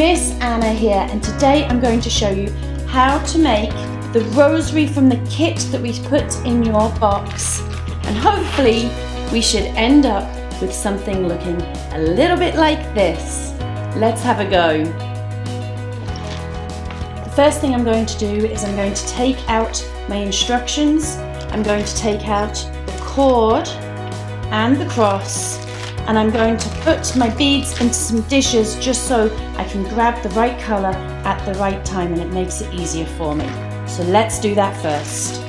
Miss Anna here, and today I'm going to show you how to make the rosary from the kit that we put in your box, and hopefully we should end up with something looking a little bit like this. Let's have a go. The first thing I'm going to do is I'm going to take out my instructions. I'm going to take out the cord and the cross, and I'm going to put my beads into some dishes just so I can grab the right colour at the right time, and it makes it easier for me. So let's do that first.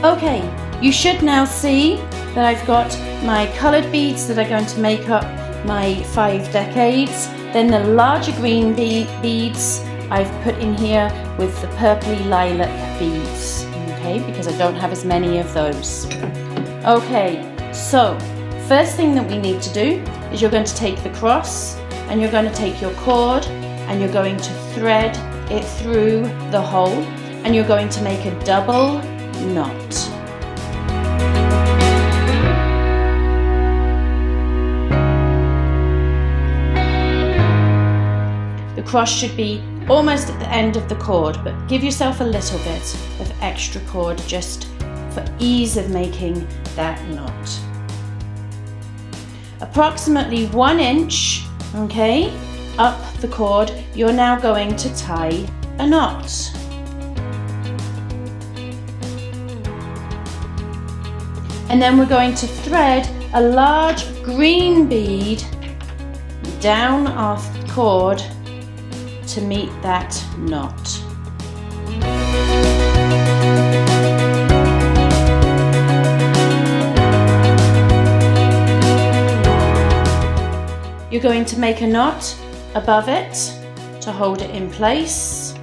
Okay, you should now see that I've got my coloured beads that are going to make up my 5 decades. Then the larger green beads I've put in here with the purpley lilac beads, okay, because I don't have as many of those. Okay, so first thing that we need to do is you're going to take the cross and you're going to take your cord and you're going to thread it through the hole, and you're going to make a double knot. The cross should be almost at the end of the cord, but give yourself a little bit of extra cord just for ease of making that knot. Approximately 1 inch, okay, up the cord, you're now going to tie a knot. And then we're going to thread a large green bead down our cord to meet that knot. You're going to make a knot above it to hold it in place.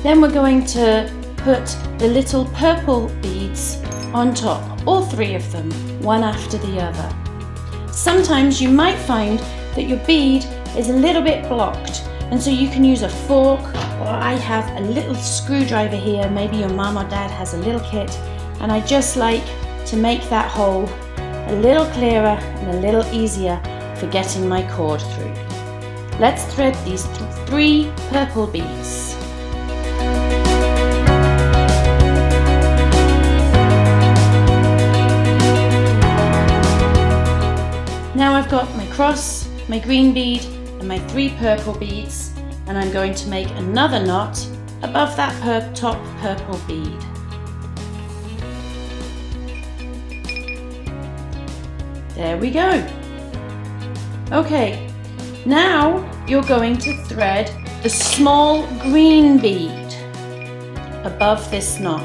Then we're going to put the little purple beads on top, all 3 of them, one after the other. Sometimes you might find that your bead is a little bit blocked, and so you can use a fork, or I have a little screwdriver here, maybe your mum or dad has a little kit, and I just like to make that hole a little clearer and a little easier for getting my cord through. Let's thread these 3 purple beads. Now I've got my cross, my green bead and my 3 purple beads, and I'm going to make another knot above that top purple bead. There we go. Okay, now you're going to thread the small green bead above this knot.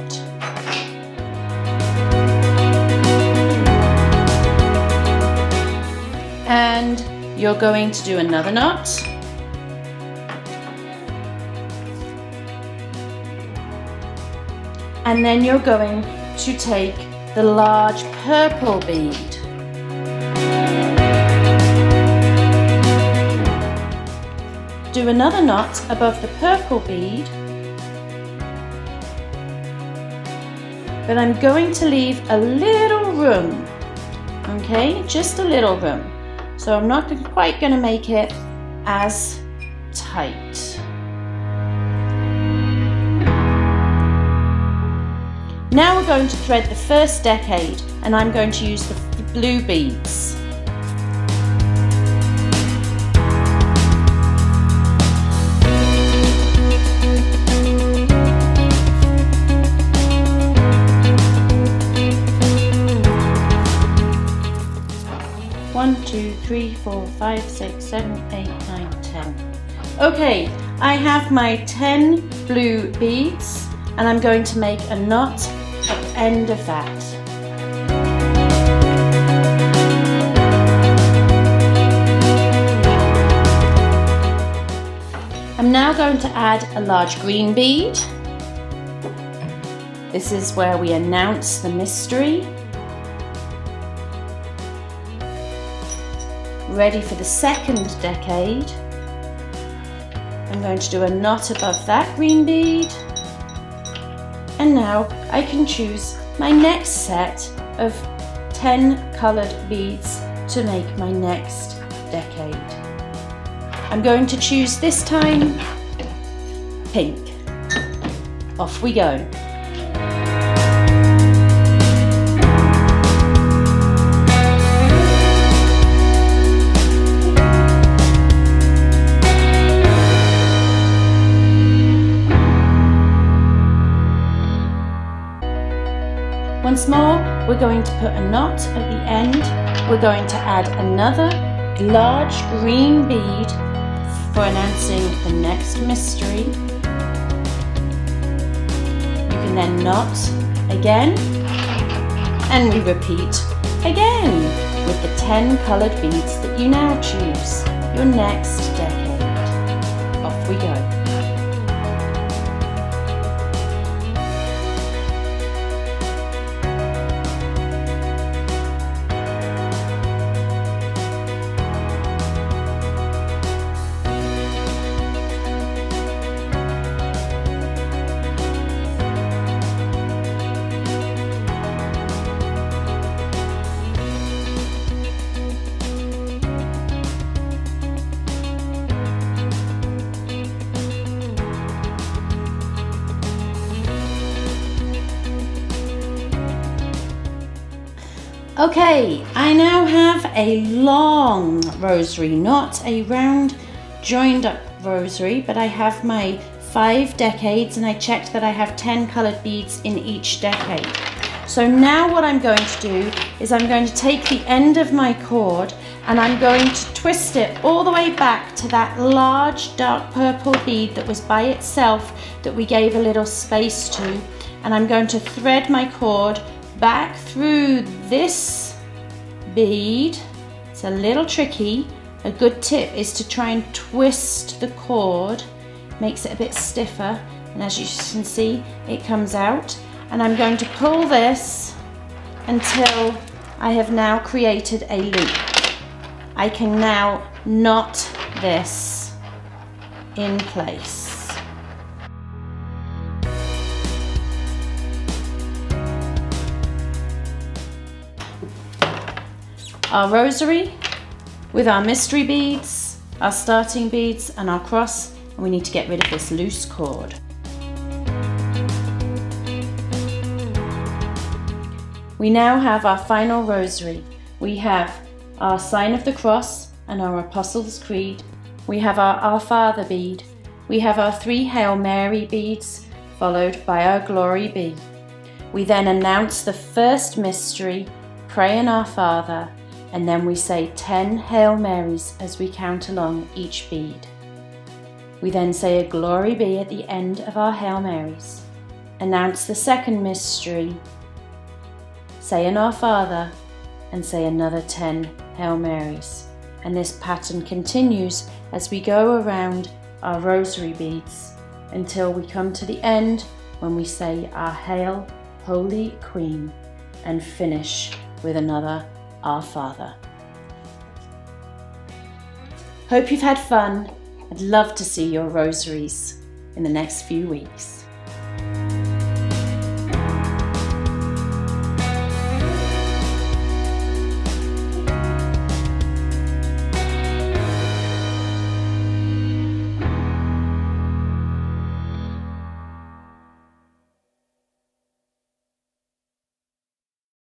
And you're going to do another knot. And then you're going to take the large purple bead. Do another knot above the purple bead. But I'm going to leave a little room, okay, just a little room. So I'm not quite going to make it as tight. Now we're going to thread the first decade, and I'm going to use the blue beads. One, 2, 3, 4, 5, 6, 7, 8, 9, 10. Okay, I have my 10 blue beads, and I'm going to make a knot at the end of that. now going to add a large green bead. This is where we announce the mystery. Ready for the second decade. I'm going to do a knot above that green bead. And now I can choose my next set of 10 coloured beads to make my next decade. I'm going to choose this time pink. Off we go. Once more, we're going to put a knot at the end. We're going to add another large green bead for announcing the next mystery. You can then knot again, and we repeat again with the 10 coloured beads that you now choose. Your next decade. Off we go. Okay, I now have a long rosary, not a round joined up rosary, but I have my 5 decades and I checked that I have 10 coloured beads in each decade. So now what I'm going to do is I'm going to take the end of my cord and I'm going to twist it all the way back to that large dark purple bead that was by itself that we gave a little space to, and I'm going to thread my cord back through this bead. It's a little tricky. A good tip is to try and twist the cord. Makes it a bit stiffer, and as you can see it comes out, and I'm going to pull this until I have now created a loop. I can now knot this in place. Our rosary with our mystery beads, our starting beads and our cross, and we need to get rid of this loose cord. We now have our final rosary. We have our sign of the cross and our Apostles' Creed. We have our Father bead. We have our 3 Hail Mary beads, followed by our Glory Be. We then announce the first mystery, pray in our Father, and then we say 10 Hail Marys as we count along each bead. We then say a Glory Be at the end of our Hail Marys, announce the second mystery, say an Our Father, and say another 10 Hail Marys. And this pattern continues as we go around our rosary beads until we come to the end when we say our Hail, Holy Queen, and finish with another Our Father. Hope you've had fun. I'd love to see your rosaries in the next few weeks.